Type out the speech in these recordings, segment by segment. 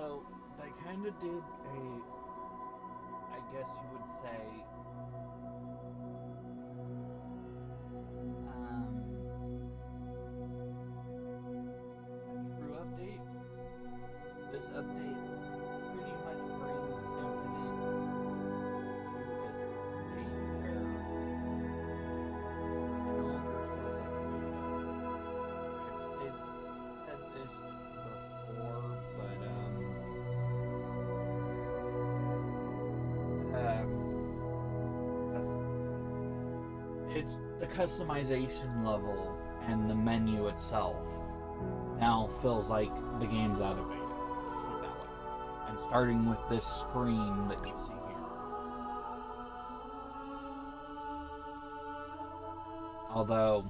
So they kind of did I guess you would say, a true update. This update pretty much brings Infinite to a state where it no longer feels like a new game. I've said this before, but that's it's the customization level and the menu itself now feels like the game's out of date. Let's put it that way. And starting with this screen that you see here. Although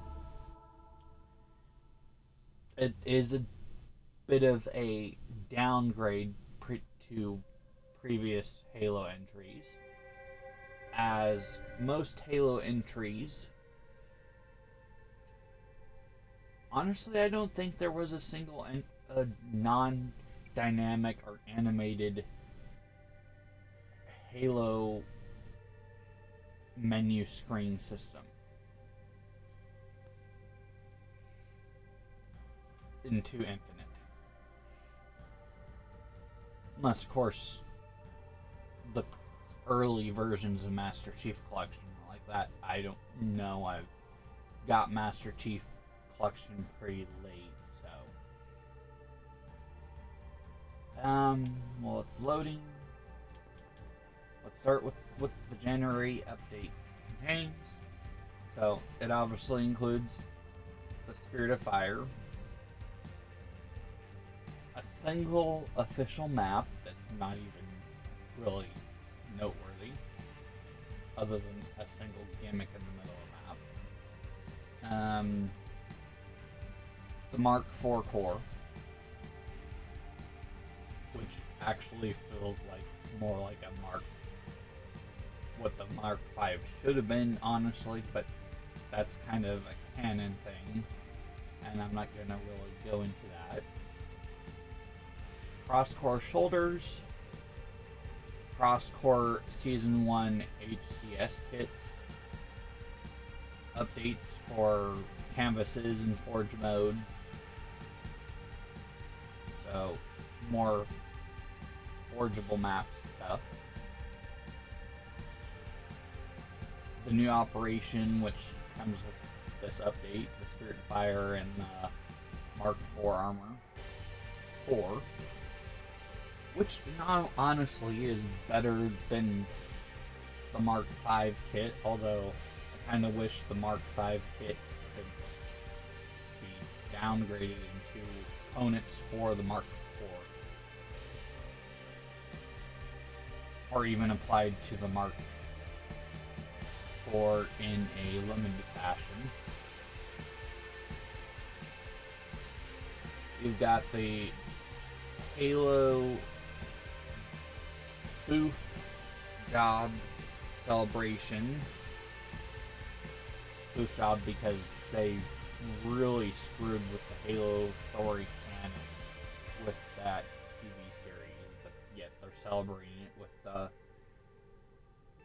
it is a bit of a downgrade to previous Halo entries, as most Halo entries, honestly, I don't think there was a single non-dynamic or animated Halo menu screen system into Infinite. Unless, of course, the early versions of Master Chief Collection like that. I don't know. I've got Master Chief Collection pretty late, so. Well, it's loading. Let's start with what the January update contains. So, it obviously includes the Spirit of Fire, a single official map that's not even really noteworthy, other than a single gimmick in the middle of the map. The Mark IV core, which actually feels like more like a Mark, what the Mark V should have been, honestly, but that's kind of a canon thing, and I'm not going to really go into that. Cross-core shoulders, cross-core Season 1 HCS kits, updates for canvases and Forge mode, so more forgeable map stuff. The new operation, which comes with this update, the Spirit of Fire and Mark IV armor 4, which honestly is better than the Mark V kit, although I kind of wish the Mark V kit could be downgraded into components for the Mark IV, or even applied to the Mark IV in a limited fashion. You've got the Halo spoof job celebration. Spoof job because they really screwed with the Halo story canon with that TV series, but yet they're celebrating it with the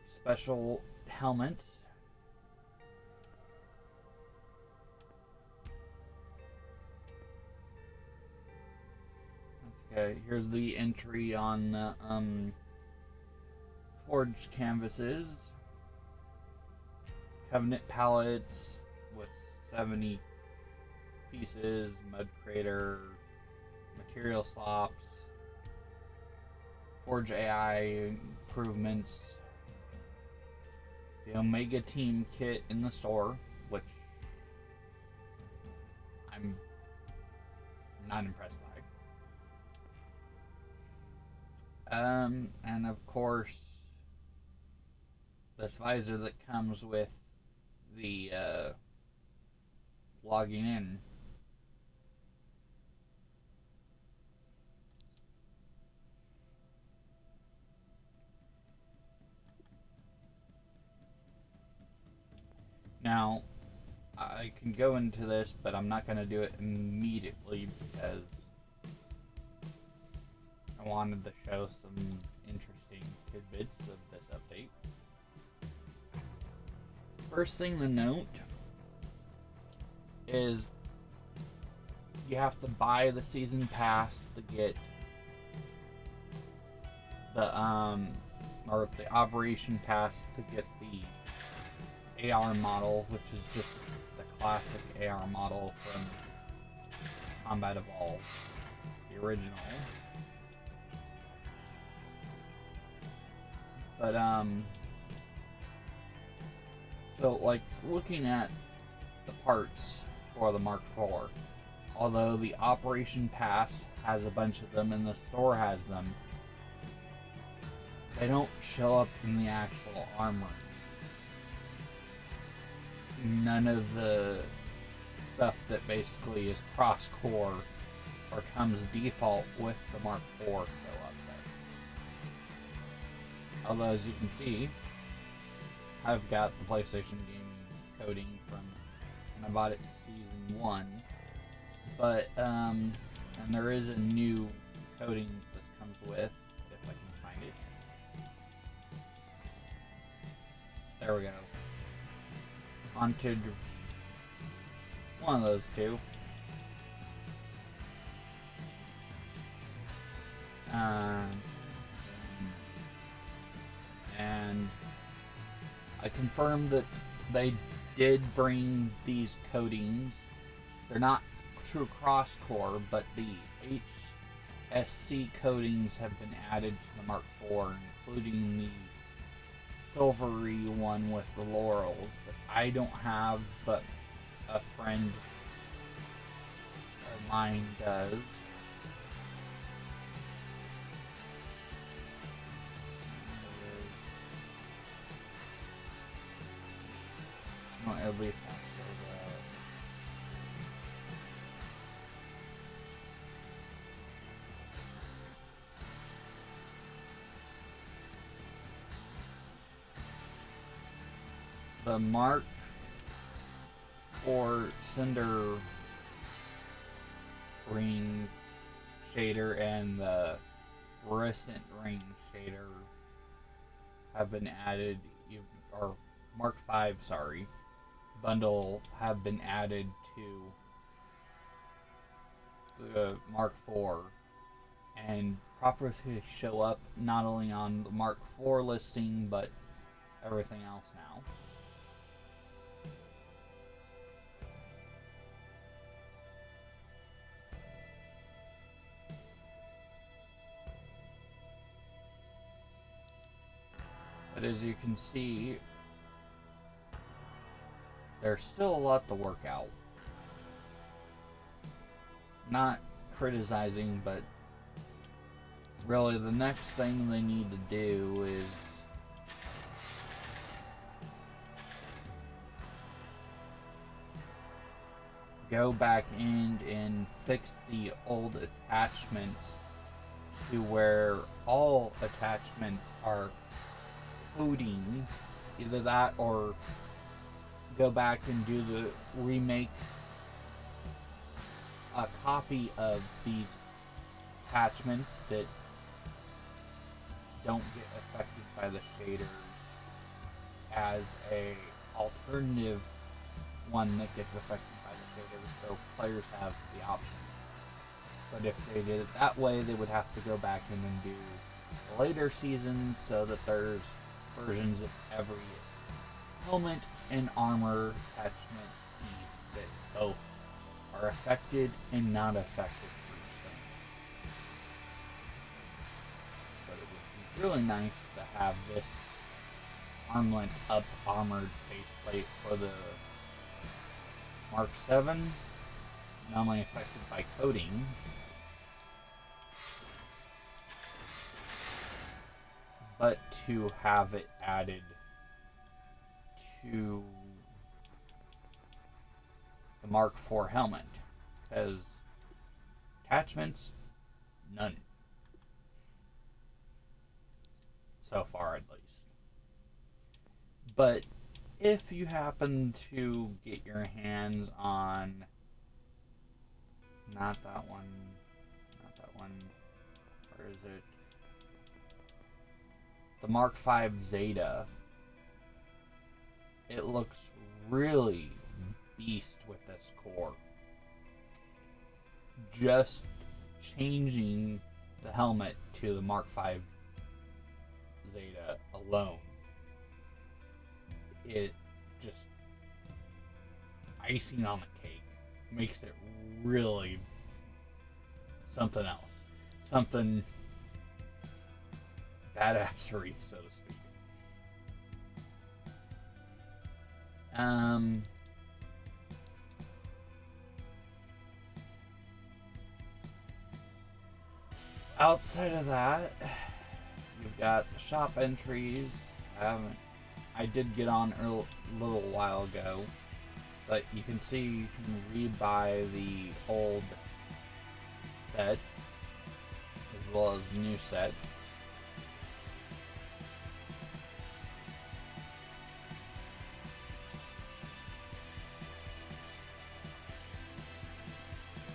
special helmets. Okay, here's the entry on the Forge canvases. Covenant pallets with 70 pieces, mud crater, material slops, Forge AI improvements, the Omega Team kit in the store, which I'm not impressed by. And of course, this visor that comes with the logging in. Now, I can go into this, but I'm not going to do it immediately because I I wanted to show some interesting tidbits of this update. First thing to note is you have to buy the season pass to get the or the operation pass to get the AR model, which is just the classic AR model from Combat Evolved, the original. But so like looking at the parts for the Mark IV, although the Operation Pass has a bunch of them and the store has them, they don't show up in the actual armor. None of the stuff that basically is cross-core or comes default with the Mark IV show up there. Although, as you can see, I've got the PlayStation Gaming coding from when I bought it Season 1. But, and there is a new coding this comes with, if I can find it. There we go. Haunted. One of those two. And I confirmed that they did bring these coatings. They're not true cross-core, but the HSC coatings have been added to the Mark IV, including the silvery one with the laurels that I don't have, but a friend of mine does. Not every the Mark or Cinder ring shader and the fluorescent ring shader have been added, or Mark V, sorry, bundle have been added to the Mark IV and properly show up not only on the Mark IV listing but everything else now. But as you can see, there's still a lot to work out. Not criticizing, but really the next thing they need to do is go back in and fix the old attachments to where all attachments are coding, either that or go back and do the remake a copy of these attachments that don't get affected by the shaders as a alternative one that gets affected by the shaders, so players have the option. But if they did it that way, they would have to go back in and do later seasons so that there's versions of every helmet and armor attachment piece that both are affected and not affected for each thing. But it would be really nice to have this armlet up armored faceplate for the Mark 7, not only affected by coatings, but to have it added to the Mark IV helmet, because attachments, none. So far, at least. But if you happen to get your hands on not that one, Or is it the Mark V Zeta? It looks really beast with this core. Just changing the helmet to the Mark V Zeta alone, it just icing on the cake makes it really something else. Something badassery, so to speak. Outside of that, you've got the shop entries. I did get on a little while ago, but you can see you can rebuy the old sets as well as new sets.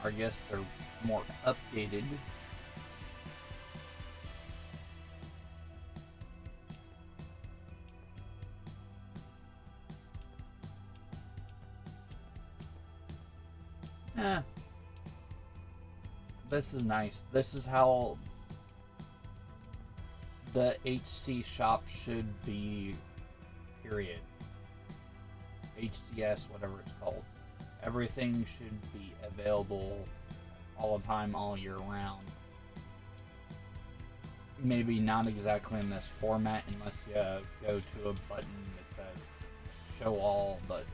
I guess they're more updated. This is nice. This is how the HC shop should be, period. HCS, whatever it's called. Everything should be available all the time, all year round. Maybe not exactly in this format unless you go to a button that says show all, but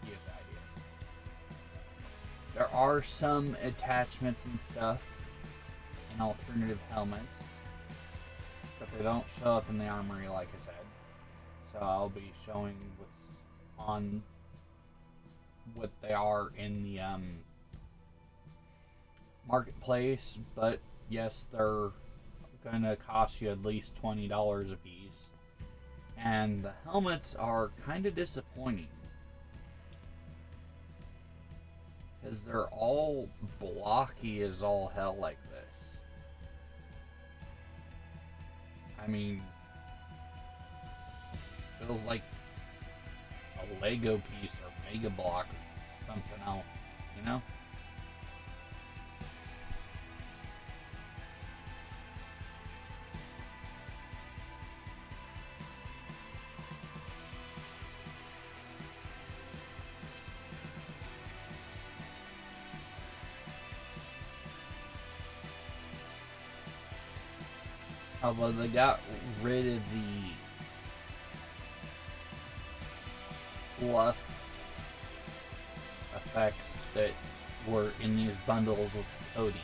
you get the idea. There are some attachments and stuff in alternative helmets, but they don't show up in the armory like I said. So I'll be showing what's on what they are in the marketplace, but yes, they're gonna cost you at least $20 a piece. And the helmets are kind of disappointing because they're all blocky as all hell like this. I mean, feels like a Lego piece or Mega Block or something else, you know? Although they got rid of the fluff effects that were in these bundles with coatings.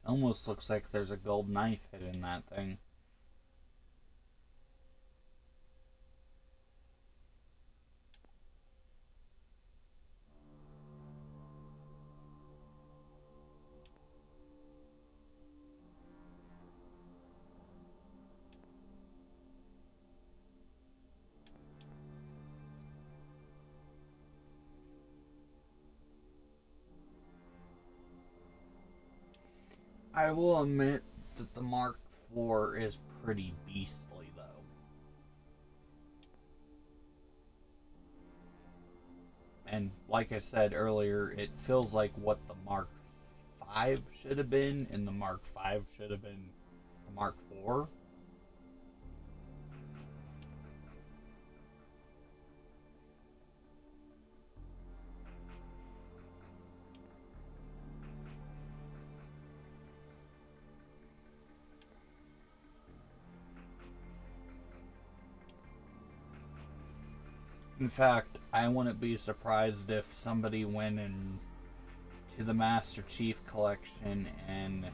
Almost looks like there's a gold knife hidden in that thing. I will admit that the Mark IV is pretty beastly, though. And like I said earlier, it feels like what the Mark V should have been, and the Mark V should have been the Mark IV. In fact, I wouldn't be surprised if somebody went in to the Master Chief Collection and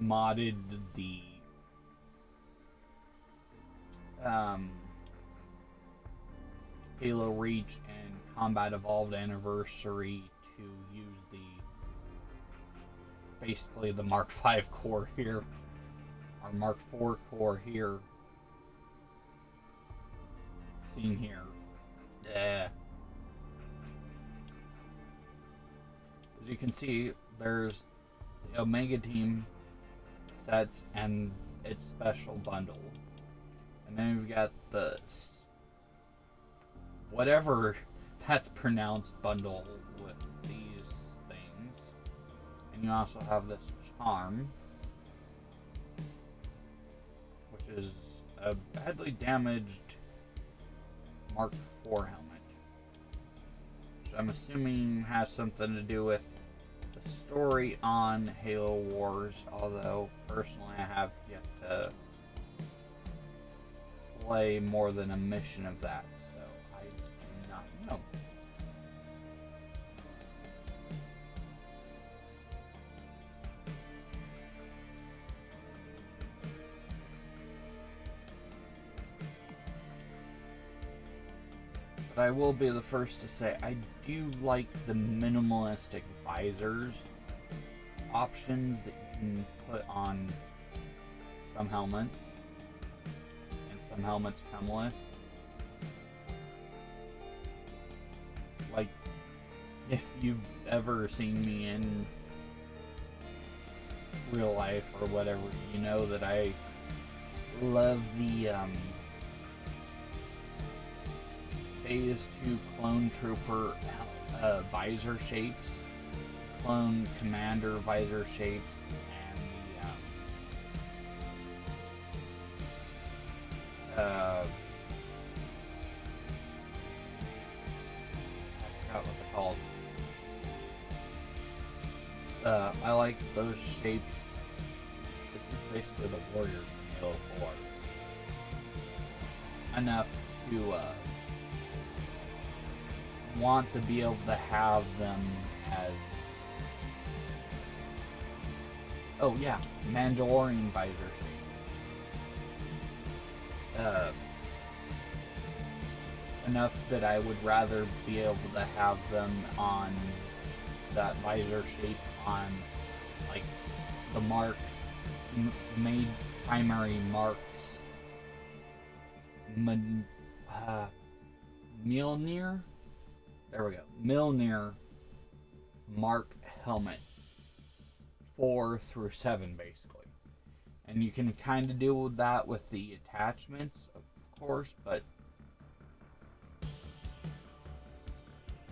modded the Halo Reach and Combat Evolved Anniversary to use basically the Mark V core here, or Mark IV core here, seen here. As you can see, there's the Omega Team sets and its special bundle. And then we've got the whatever that's pronounced bundle with these things. And you also have this charm, which is a badly damaged Mark IV helmet. Which I'm assuming has something to do with the story on Halo Wars, although personally I have yet to play more than a mission of that, so I do not know. But I will be the first to say I do like the minimalistic visors options that you can put on some helmets, and some helmets come with. Like, if you've ever seen me in real life or whatever, you know that I love the Phase 2 Clone Trooper visor shapes, Clone Commander visor shapes, and the I forgot what they're called. I like those shapes. This is basically the Warrior from Halo 4. Enough to want to be able to have them as, oh yeah, Mandalorian visor shapes. Enough that I would rather be able to have them on that visor shape on, like, the Mark made primary Marks Mjolnir. There we go. Mjolnir Mark helmets 4 through 7, basically. And you can kind of deal with that with the attachments, of course, but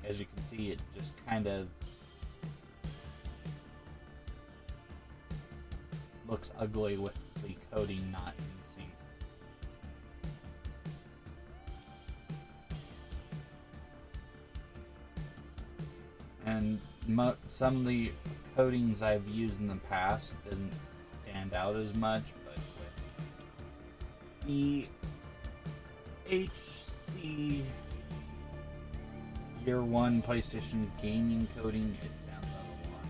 as you can see, it just kind of looks ugly with the coating not in sync. And some of the coatings I've used in the past doesn't stand out as much, but with the HC Year 1 PlayStation gaming coating, it stands out a lot.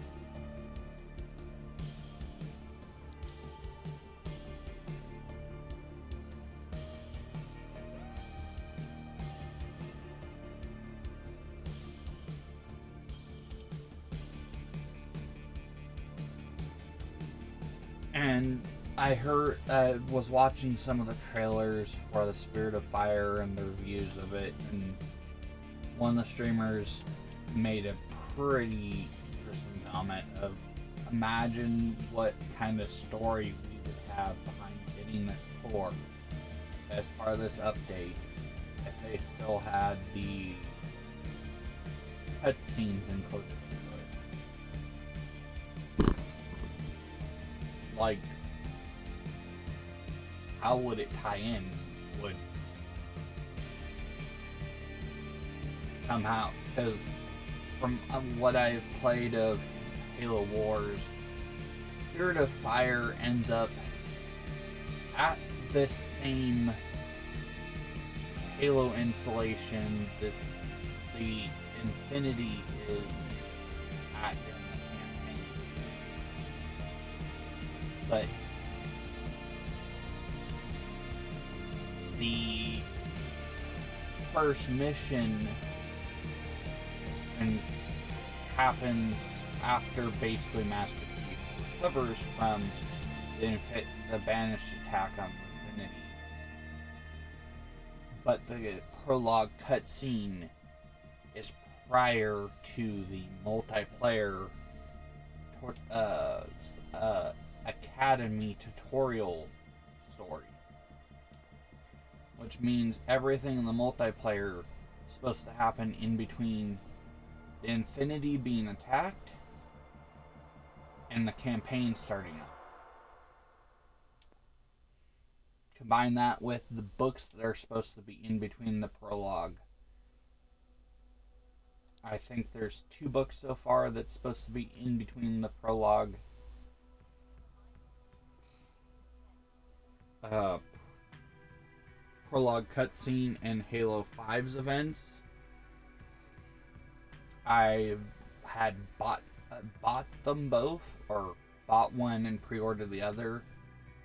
And I was watching some of the trailers for the Spirit of Fire and the reviews of it, and one of the streamers made a pretty interesting comment of, imagine what kind of story we would have behind getting this core as part of this update if they still had the cutscenes included into it. Like, how would it tie in? Would somehow, because from what I've played of Halo Wars, Spirit of Fire ends up at this same Halo installation, the Infinity is at in the campaign. But the first mission and happens after basically Master Chief recovers from the banished attack on Infinity. But the prologue cutscene is prior to the multiplayer Academy tutorial story. Which means everything in the multiplayer is supposed to happen in between the Infinity being attacked and the campaign starting up. Combine that with the books that are supposed to be in between the prologue. I think there's 2 books so far that's supposed to be in between the prologue. Prologue cutscene and Halo 5's events. I had bought them both, or bought one and pre-ordered the other,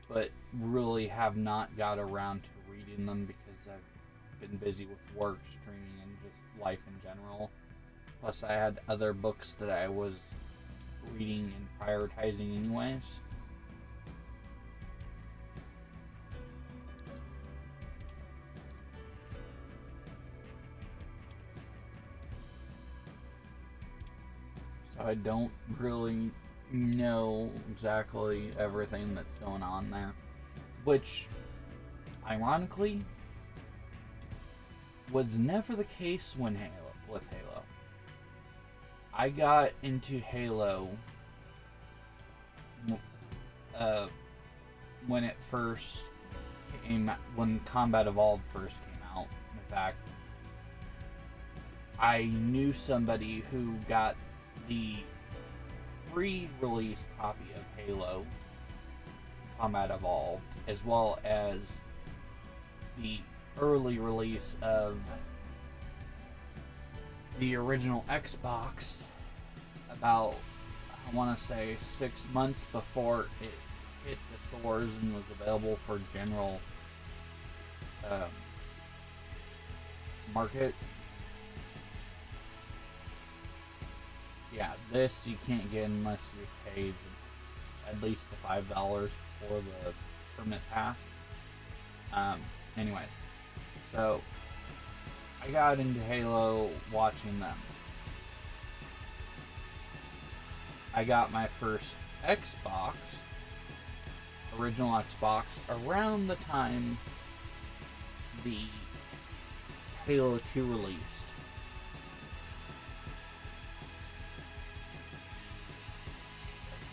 but really have not got around to reading them because I've been busy with work, streaming, and just life in general. Plus, I had other books that I was reading and prioritizing anyways. So I don't really know exactly everything that's going on there. Which, ironically, was never the case with Halo. I got into Halo when it first when Combat Evolved first came out. In fact, I knew somebody who got the pre-release copy of Halo Combat Evolved, as well as the early release of the original Xbox about, I want to say, 6 months before it hit the stores and was available for general market. Yeah, this you can't get unless you pay at least the $5 for the permanent pass. Anyways, so I got into Halo watching them. I got my first Xbox, original Xbox, around the time the Halo 2 released.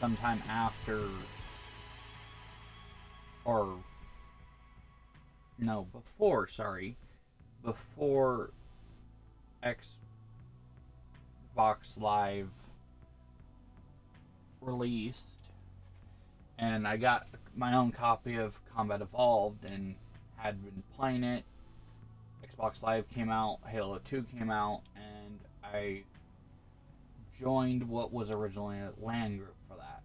Sometime after, or no, before Xbox Live released, and I got my own copy of Combat Evolved and had been playing it. Xbox Live came out, Halo 2 came out, and I joined what was originally a LAN group for that.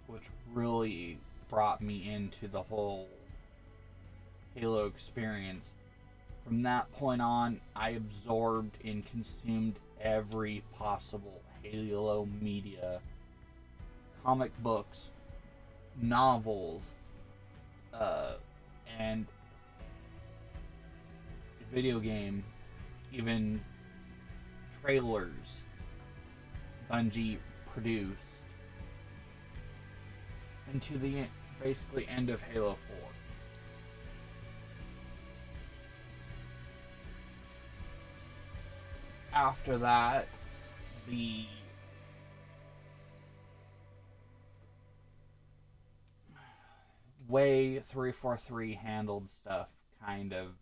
Which really brought me into the whole Halo experience. From that point on, I absorbed and consumed every possible Halo media, comic books, novels, and video game, even trailers Bungie produced, into the basically end of Halo 4. After that, the way 343 handled stuff kind of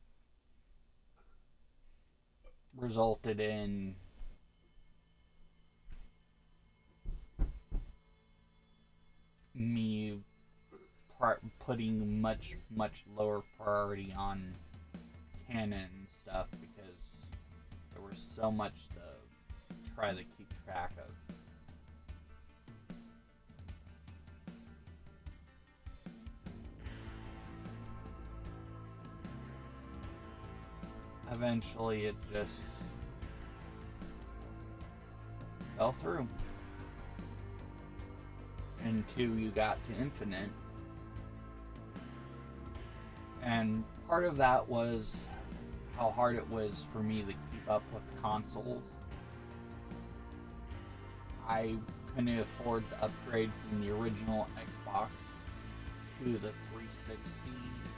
resulted in me putting much lower priority on canon stuff because there was so much to try to keep track of. Eventually, it just fell through. Until you got to Infinite. And part of that was how hard it was for me to keep up with consoles. I couldn't afford to upgrade from the original Xbox to the 360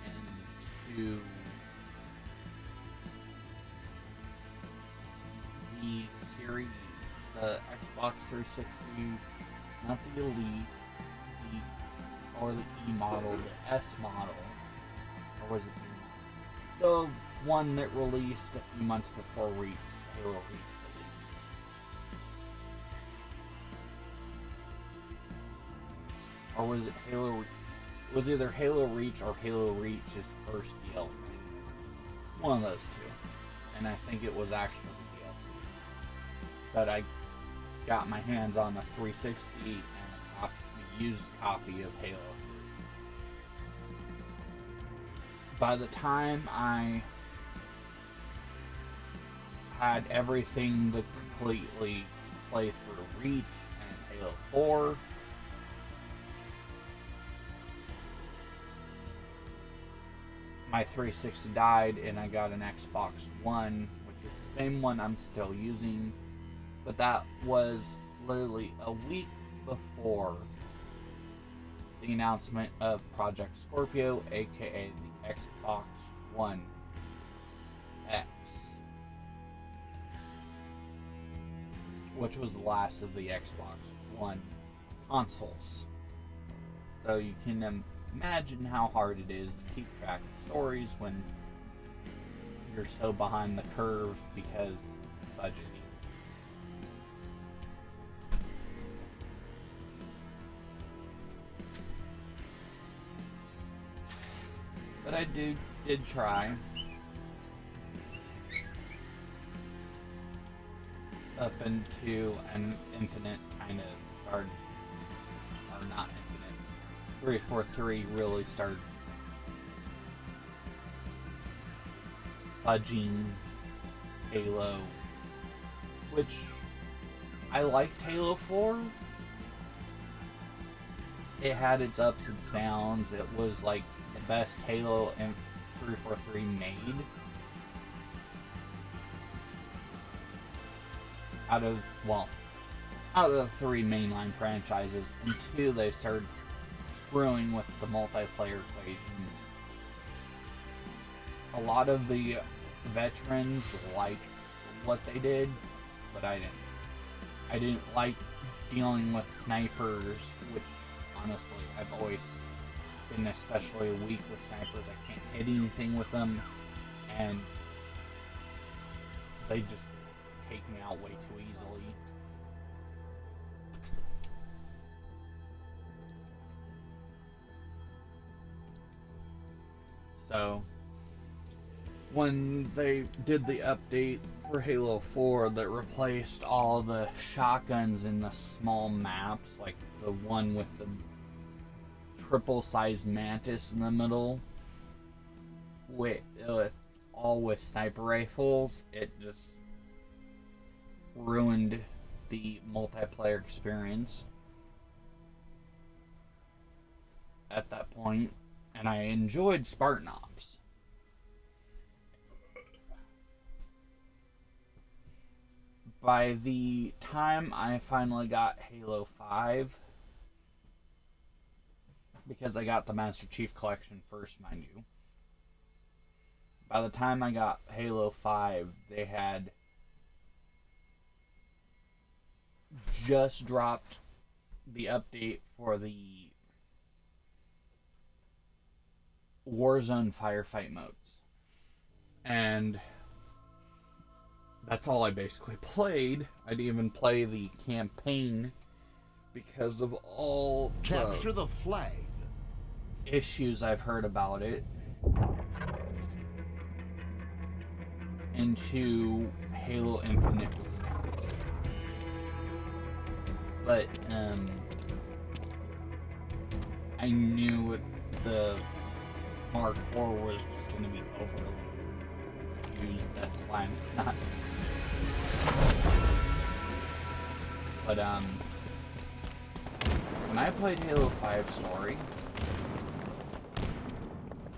and to the series, the Xbox 360, not the Elite, or the E model, the S model, or was it the one that released a few months before Halo Reach release? Or was it Halo? It was either Halo Reach or Halo Reach's first DLC. One of those two, and I think it was actually DLC. But I got my hands on a 360 and a used copy of Halo 3. By the time I had everything to completely play through Reach and Halo 4, my 360 died and I got an Xbox One, which is the same one I'm still using, but that was literally a week before the announcement of Project Scorpio, aka the Xbox One X, which was the last of the Xbox One consoles. So you can imagine how hard it is to keep track of stories when you're so behind the curve because of budgeting. But I did try. Up into an Infinite kind of started, or not Infinite, 343 really started fudging Halo, which I liked Halo 4. It had its ups and downs. It was like the best Halo and 343 made. Out of the three mainline franchises, until they started screwing with the multiplayer equations. A lot of the veterans liked what they did, but I didn't. I didn't like dealing with snipers, which honestly I've always been especially weak with snipers. I can't hit anything with them, and they just take me out way too easily. So, when they did the update for Halo 4 that replaced all the shotguns in the small maps, like the one with the triple-sized mantis in the middle, all with sniper rifles, it just ruined the multiplayer experience at that point, and I enjoyed Spartan Ops. By the time I finally got Halo 5, because I got the Master Chief Collection first, mind you, by the time I got Halo 5, they had just dropped the update for the Warzone firefight modes. And that's all I basically played. I didn't even play the campaign because of all Capture the flag. issues I've heard about it into Halo Infinite. But I knew the Mark IV was just going to be overly used. That's why I'm not. But when I played Halo 5 Story,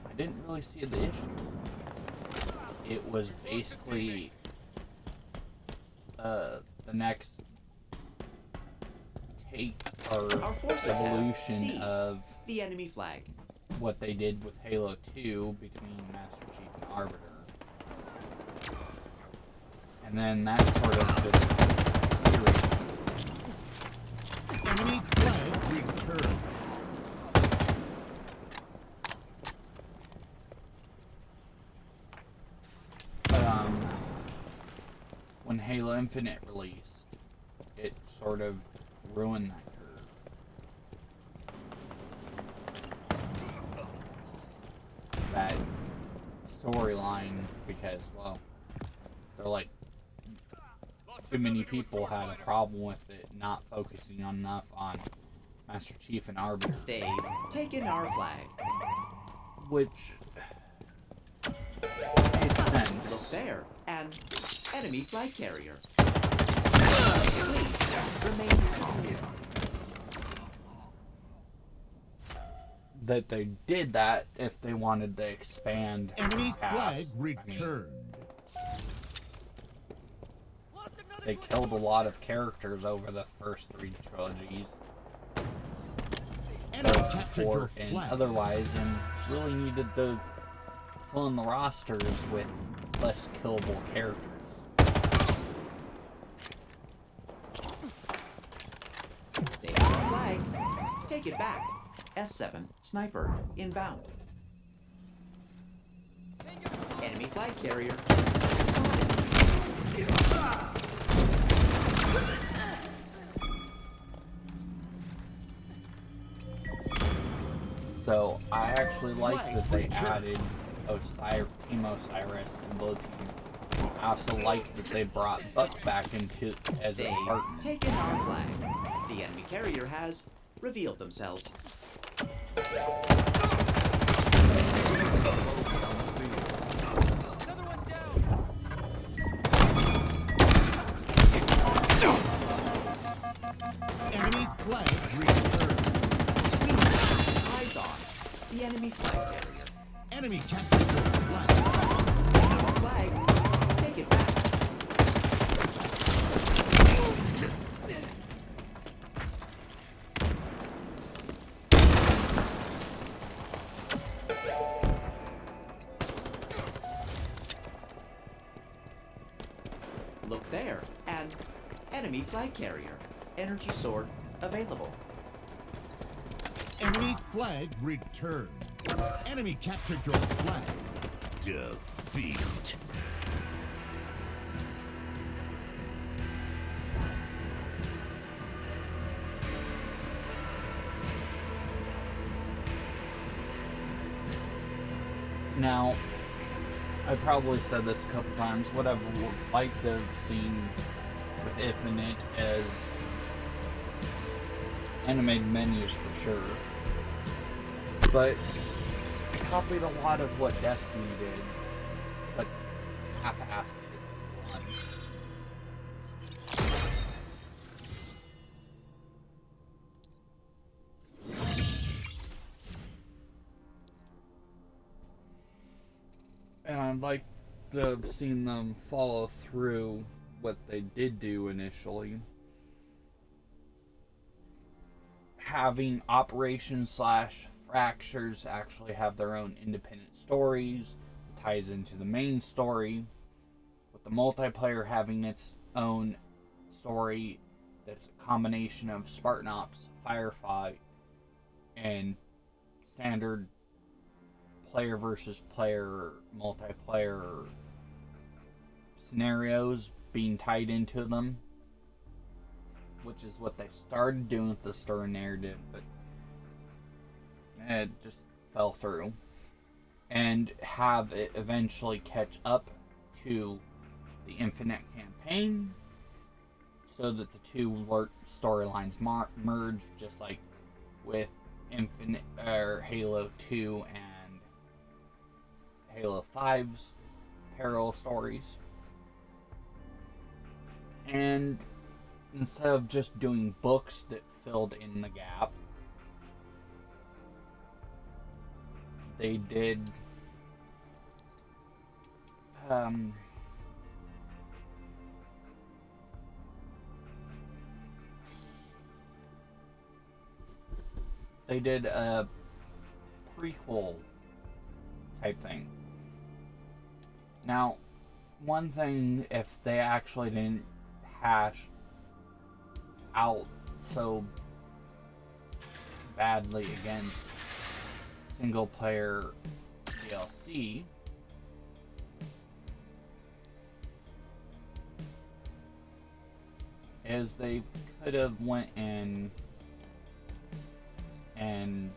I didn't really see the issue. It was basically the next take or evolution of the enemy flag. What they did with Halo 2 between Master Chief and Arbiter. And then that sort of just enemy flag returned. But when Halo Infinite released, it sort of ruined that curve. That storyline, because, well, they're like, too many people had a problem with it not focusing enough on Master Chief and Arbiter. They've taken our flag. Which makes sense. Look there, an enemy flag carrier. Please remain calm. That they did that if they wanted to expand. Enemy past. flag returned. They killed a lot of characters over the first 3 trilogies. Enemy captured your And flag. otherwise, and really needed to fill in the rosters with less killable characters. They have our flag. Take it back. S7 sniper inbound. Enemy flag carrier. So I actually like that they added Team Osiris and Blue Team. I also like that they brought Buck back into as a They've partner. taken our flag. The enemy carrier has revealed themselves. Enemy flag returned. Eyes on the enemy flag carrier. Enemy captured your flag. Our flag. Take it back. Look there, an enemy flag carrier. Energy sword available. Enemy flag returned. Enemy captured your flag. Defeat. Now, I probably said this a couple times. What I've liked to have seen with Infinite as animated menus for sure. But copied a lot of what Destiny did, but half-assed it. And I'd like to have seen them follow through what they did do initially. Having Operations / Fractures actually have their own independent stories, ties into the main story, with the multiplayer having its own story that's a combination of Spartan Ops, Firefight, and standard player versus player multiplayer scenarios being tied into them, which is what they started doing with the story narrative, but it just fell through, and have it eventually catch up to the Infinite campaign, so that the two storylines merge, just like with Infinite or Halo 2 and Halo 5's parallel stories. And instead of just doing books that filled in the gap, they did a prequel type thing. Now, one thing, if they actually didn't hash out so badly against single player DLC, is they could have went in and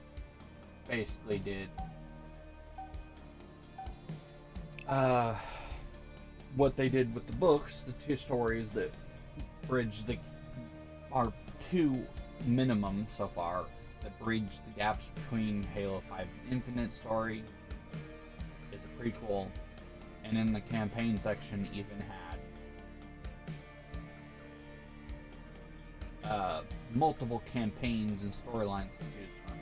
basically did what they did with the books, the two stories that bridge are two minimum so far that bridge the gaps between Halo 5 and Infinite story is a prequel, and in the campaign section even had multiple campaigns and storylines to choose from.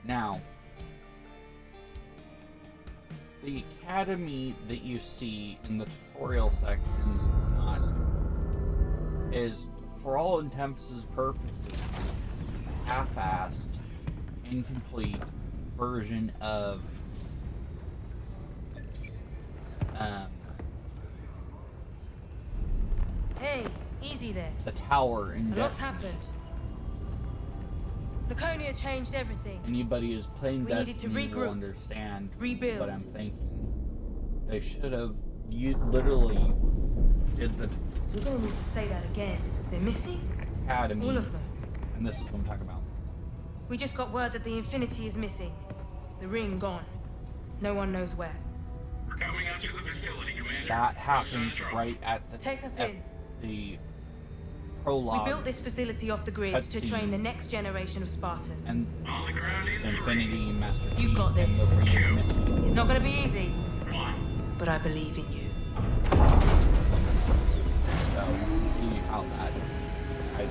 Now, the academy that you see in the tutorial sections is, for all intents and purposes, a half-assed, incomplete version of Hey, easy there. the tower in A lot's Destiny. happened. Laconia changed everything. Anybody who's playing We needed to Destiny will regroup, understand rebuild. what I'm thinking. They should have, you literally did the We're going to say that again. They're missing? academy, All of them. and this is what I'm talking about. We just got word that the Infinity is missing. The ring gone. No one knows where. We're coming out to the facility, Commander. That happens right at the Take us at in. the We prologue built this facility off the grid to cutscene. train the next generation of Spartans. and On the ground in Infinity and Master You Chief got and this. the ring is missing. It's not going to be easy, 1. but I believe in you. So see how that ties in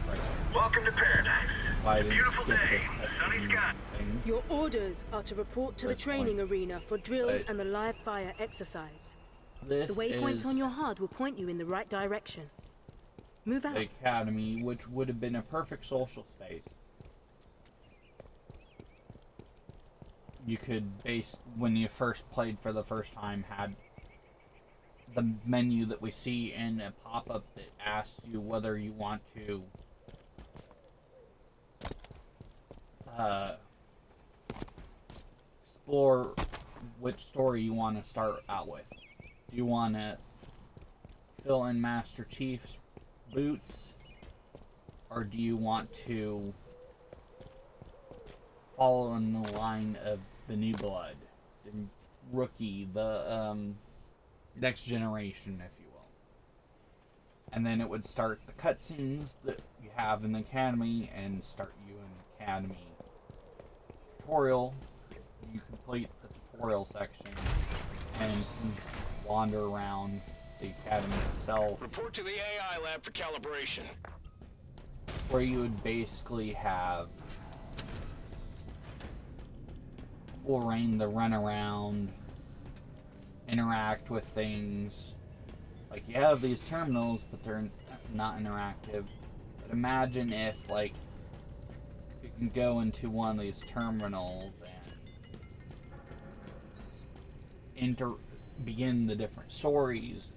right there. Welcome to paradise. Why I It's a didn't beautiful skip day. this Sunny cutscene sky. thing. Your orders are to report to the This training point. arena for drills But- and the live fire exercise. This The waypoints is on your HUD will point you in the right direction. Move out. the academy, which would have been a perfect social space. You could when you first played for the first time, had the menu that we see and a pop-up that asks you whether you want to explore which story you want to start out with. Do you want to fill in Master Chief's boots, or do you want to follow in the line of the New Blood, the rookie, the next generation, if you will? And then it would start the cutscenes that you have in the academy and start you in the academy tutorial. You complete the tutorial section and wander around the academy itself, Report to the AI lab for calibration. where you would basically have full reign to run around, interact with things. Like, you have these terminals, but they're not interactive. But imagine if, like, you can go into one of these terminals and begin the different stories,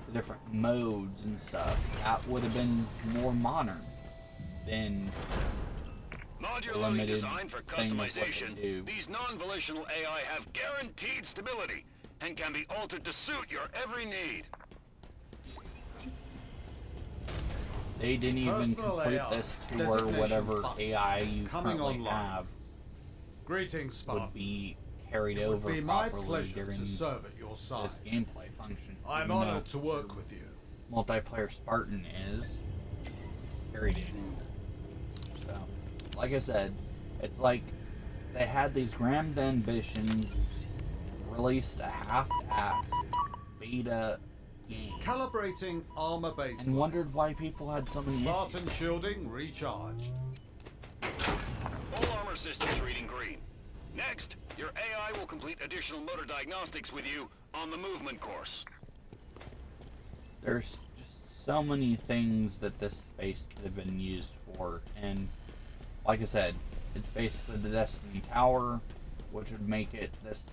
the different modes and stuff. That would have been more modern than Modularly limited designed for thing of what they customization, do. these non-volitional AI have guaranteed stability and can be altered to suit your every need. They didn't even Personal complete AI, this to where designation whatever button, AI you coming currently online. have Greetings, would Spartan. be carried It would over be my properly pleasure during to serve at your side. this gameplay function. I'm even though honored to work with you. multiplayer Spartan is carried in. So, like I said, it's like they had these grand ambitions, released a half-assed beta game, Calibrating armor base. and wondered why people had so many issues. Spartan shielding recharged. All armor systems reading green. Next, your AI will complete additional motor diagnostics with you on the movement course. There's just so many things that this space could have been used for, and like I said, it's basically the Destiny Tower, which would make it this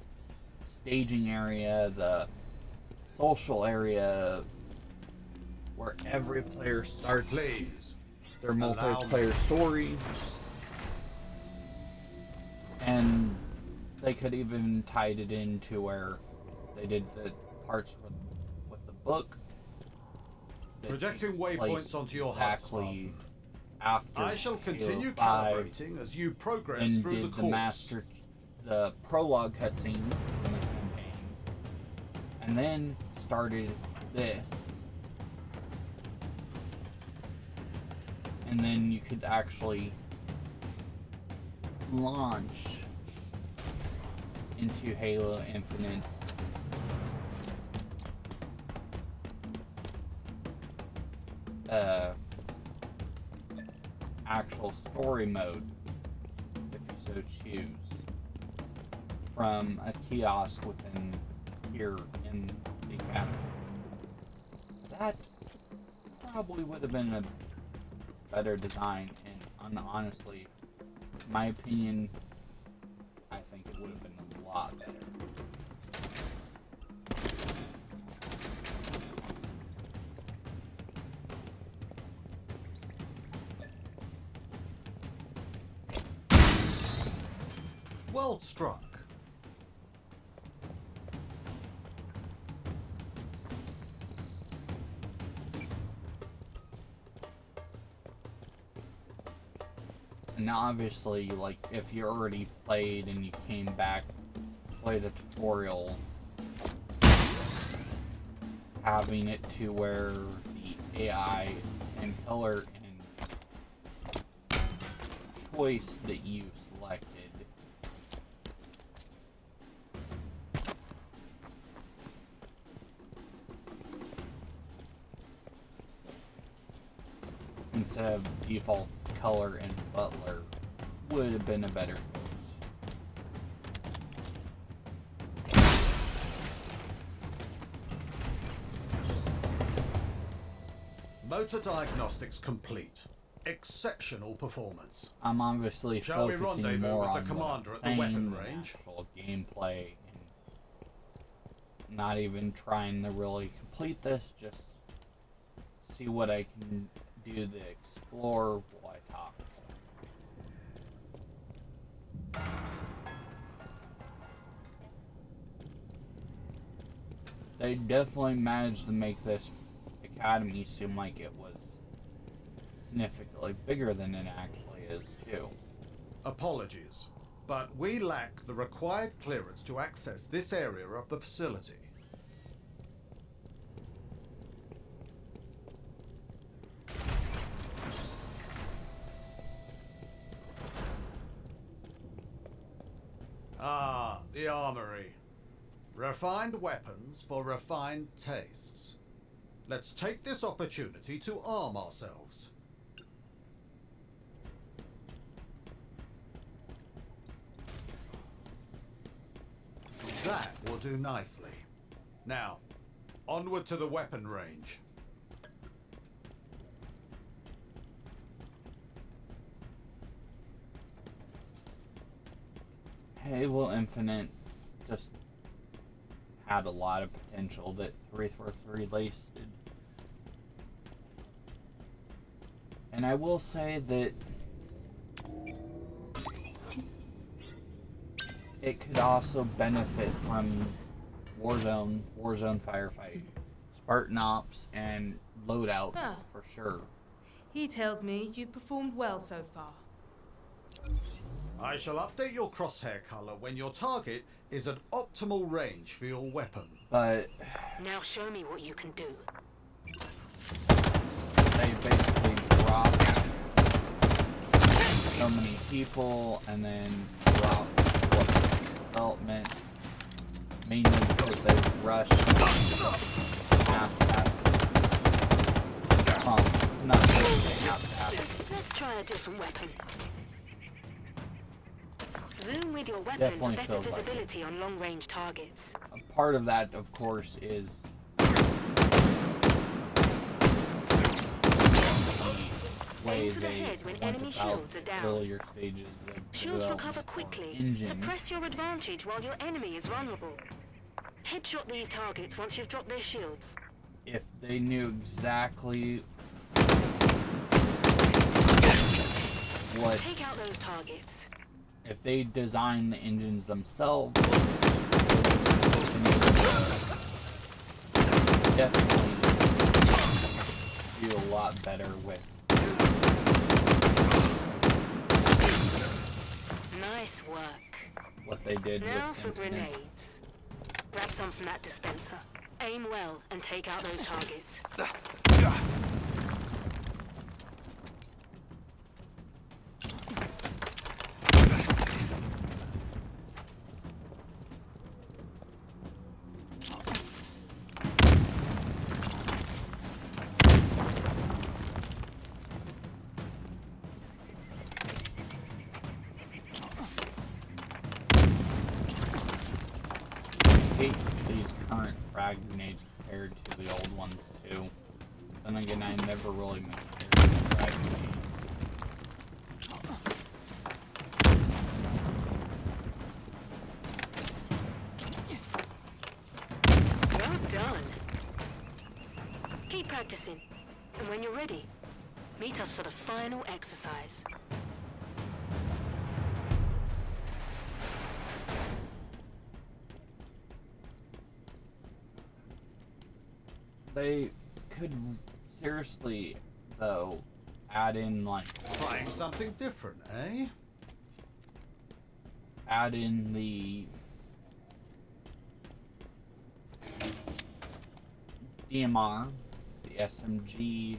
staging area, the social area where every player starts Please. their allow multiplayer story, and they could even tied it into where they did the parts with the book. that Projecting takes waypoints place onto your HUD, exactly after I shall continue Halo 5, calibrating as you progress and through did the course. the prologue cutscene in the campaign, and then started this, and then you could actually launch into Halo Infinite actual story mode, if you so choose, from a kiosk within here in the academy. That probably would have been a better design, and honestly, in my opinion, I think it would have been a lot better. Well struck. And now obviously, like, if you already played and you came back, play the tutorial, having it to where the AI and color and choice that you selected instead of default color and butler would have been a better choice. Motor diagnostics complete. Exceptional performance. I'm obviously Shall we focusing rendezvous more with the on commander what at the I'm weapon saying than range? actual gameplay, and not even trying to really complete this, just see what I can do to explore while I talk. They definitely managed to make this academy seem like it was significantly bigger than it actually is, too. Apologies, but we lack the required clearance to access this area of the facility. Ah, the armory. Refined weapons for refined tastes. Let's take this opportunity to arm ourselves. That will do nicely. Now, onward to the weapon range. Halo Infinite just had a lot of potential that 343 wasted. And I will say that it could also benefit from Warzone Firefight, Spartan Ops, and loadouts Ah. for sure. He tells me you've performed well so far. I shall update your crosshair color when your target is at optimal range for your weapon. But Now show me what you can do. they basically dropped so many people and then dropped development mainly because they rushed half-assed. Not really half-assed. Let's try a different weapon. Zoom with your weapon Definitely for better feels like it. visibility on long-range targets. A part of that, of course, is the way Aim for the they head when went enemy about shields are down. earlier stages of Shields development recover for quickly. engine. Suppress your advantage while your enemy is vulnerable. Headshot these targets once you've dropped their shields. If they knew exactly what, Take out those targets. if they designed the engines themselves, definitely do a lot better with. Nice work. What they did Now with for Infinite. grenades. Grab some from that dispenser. Aim well and take out those targets. Hate these current frag grenades compared to the old ones too. Then again, I never really compared to frag grenades. Well done. Keep practicing. And when you're ready, meet us for the final exercise. They could seriously, though, add in like Trying something different, eh? add in the DMR, the SMG,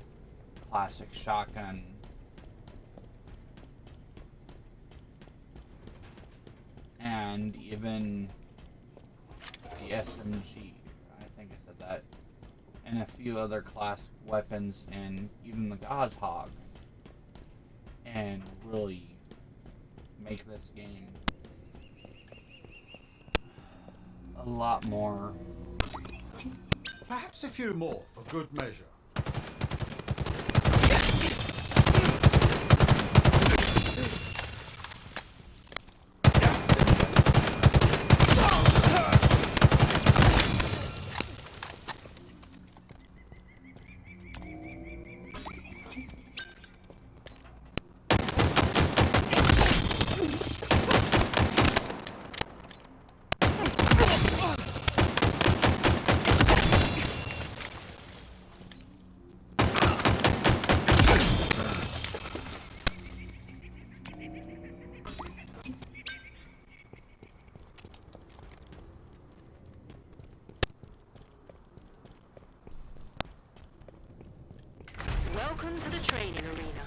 classic shotgun, and even the SMG. I think I said that. And a few other classic weapons, and even the Gazhog, and really make this game a lot more. Perhaps a few more for good measure. Welcome to the training arena.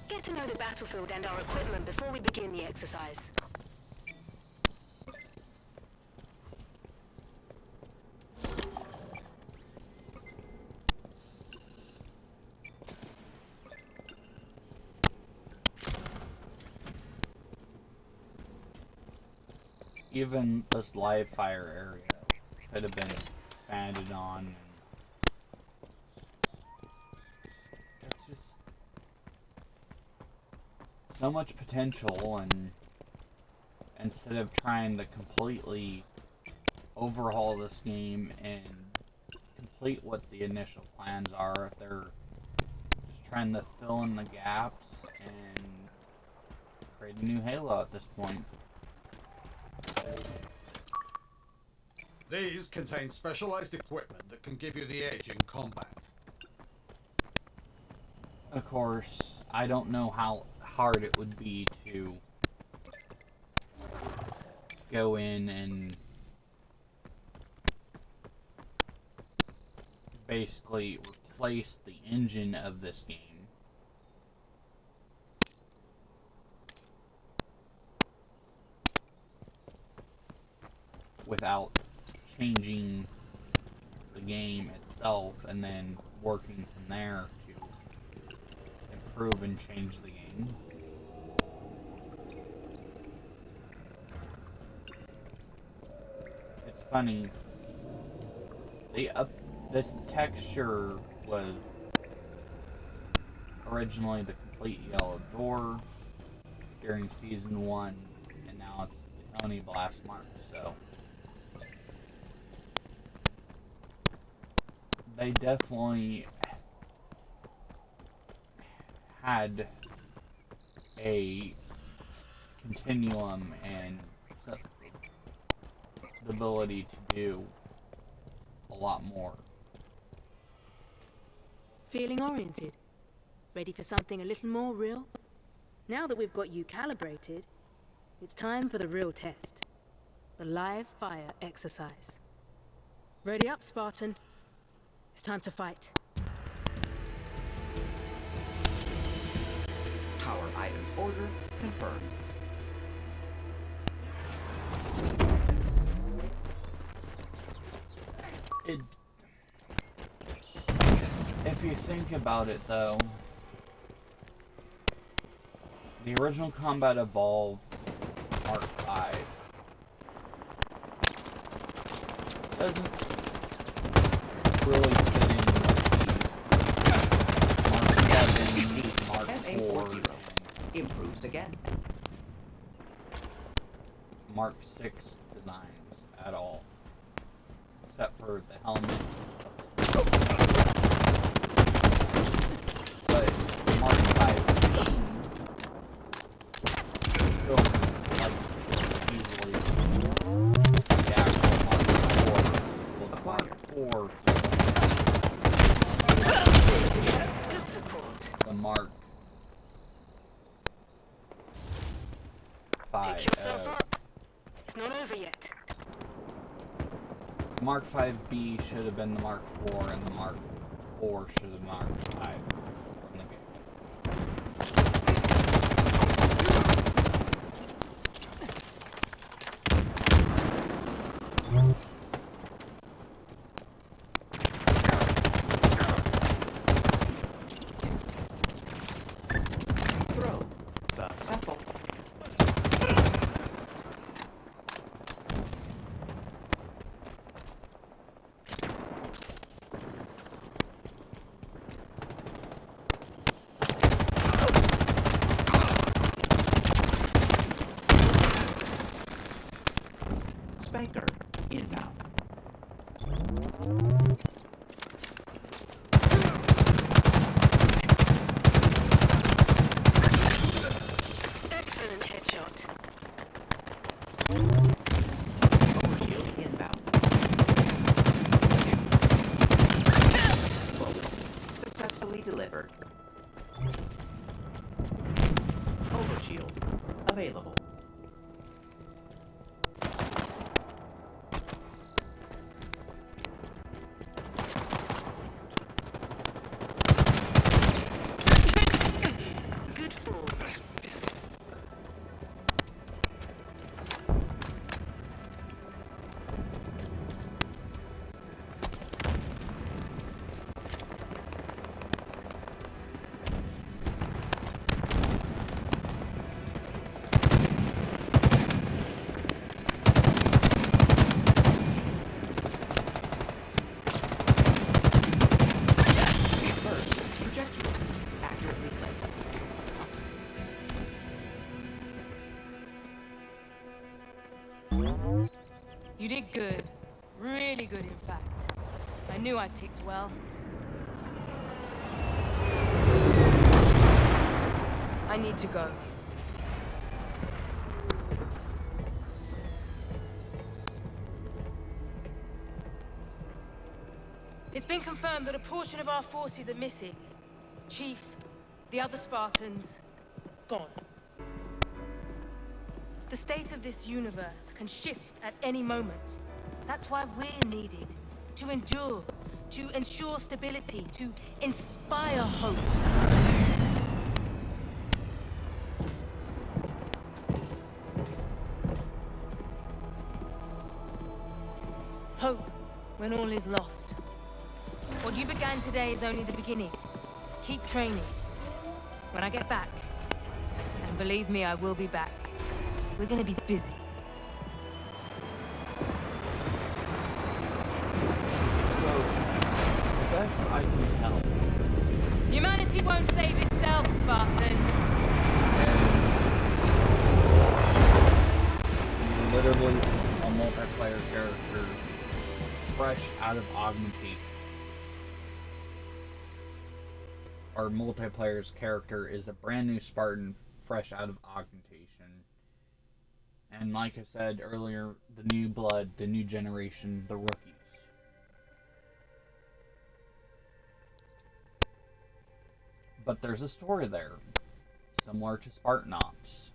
Get to know the battlefield and our equipment before we begin the exercise. Even this live fire area could have been expanded on. It's just so much potential, and instead of trying to completely overhaul this game and complete what the initial plans are, they're just trying to fill in the gaps and create a new Halo at this point. These contain specialized equipment that can give you the edge in combat. Of course, I don't know how hard it would be to go in and basically replace the engine of this game. Without changing the game itself, and then working from there to improve and change the game. It's funny, this texture was originally the complete yellow door during season 1, and now it's the Oni Blast Mark, so they definitely had a continuum and the ability to do a lot more. Feeling oriented? Ready for something a little more real? Now that we've got you calibrated, it's time for the real test. The live fire exercise. Ready up, Spartan. It's time to fight. Power items order confirmed. If you think about it, though, the original Combat Evolved Mark 5 doesn't really fit in with the Mark 7, Mark 4, Improves again. Mark 6 designs at all, except for the helmet. But Mark 5 still like easily the actual Mark 4. Well, Mark 4. Good support. The Mark 5. Pick yourself up. It's not over yet. Mark 5B should have been the Mark 4, and the Mark 4 should have been Mark 5 from the game. Throw. Successful. Spanker inbound. Excellent headshot. Overshield inbound. Bullets successfully delivered. Overshield available. Good fall. First, trajectory accurately placed. You did good. Really good, in fact. I knew I picked well. I need to go. It's been confirmed that a portion of our forces are missing. Chief, the other Spartans, gone. The state of this universe can shift at any moment. That's why we're needed. To endure, to ensure stability, to inspire hope. Hope when all is lost. What you began today is only the beginning. Keep training. When I get back, and believe me, I will be back, we're gonna be busy. So, the best I can tell Humanity won't save itself, Spartan. is literally a multiplayer character fresh out of augmentation. Our multiplayer's character is a brand new Spartan fresh out of augmentation. And like I said earlier, the new blood, the new generation, the rookies. But there's a story there, similar to Spartan Ops,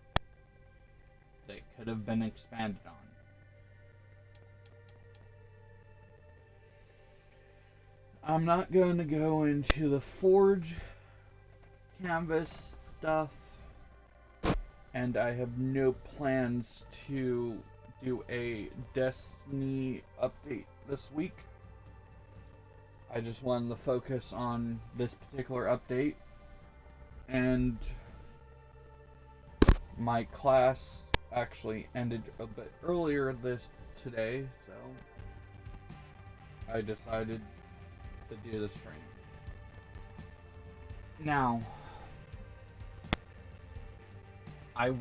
that could have been expanded on. I'm not going to go into the Forge canvas stuff, and I have no plans to do a Destiny update this week. I just wanted to focus on this particular update, and my class actually ended a bit earlier today, so I decided to do the stream. Now, I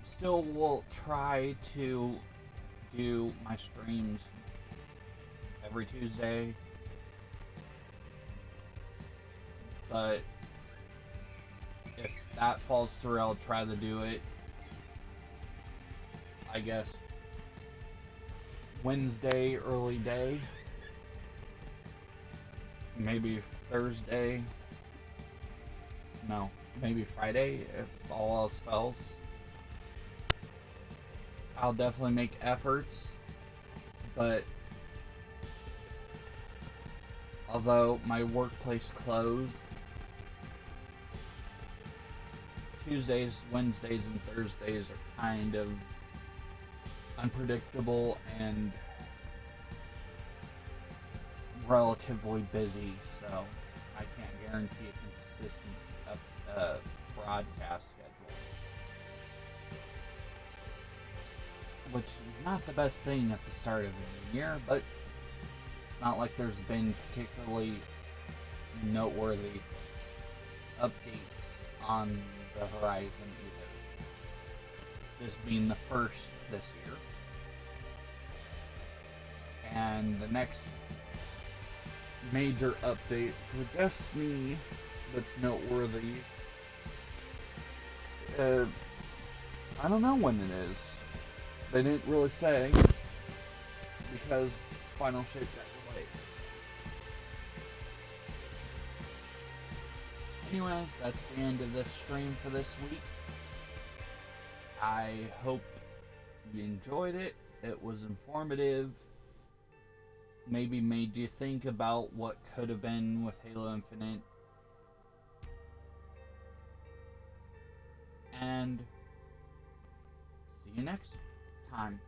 still will try to do my streams every Tuesday, but if that falls through, I'll try to do it, I guess, Wednesday early day, maybe Thursday, no, maybe Friday if all else fails. I'll definitely make efforts, but although my workplace closed, Tuesdays, Wednesdays, and Thursdays are kind of unpredictable and relatively busy, so I can't guarantee a consistent broadcast schedule. Which is not the best thing at the start of the new year, but it's not like there's been particularly noteworthy updates on the horizon either. This being the first this year. And the next major update for Destiny that's noteworthy, I don't know when it is. They didn't really say, because Final Shape got delayed. Anyways, that's the end of this stream for this week. I hope you enjoyed it. It was informative. Maybe made you think about what could have been with Halo Infinite. And see you next time.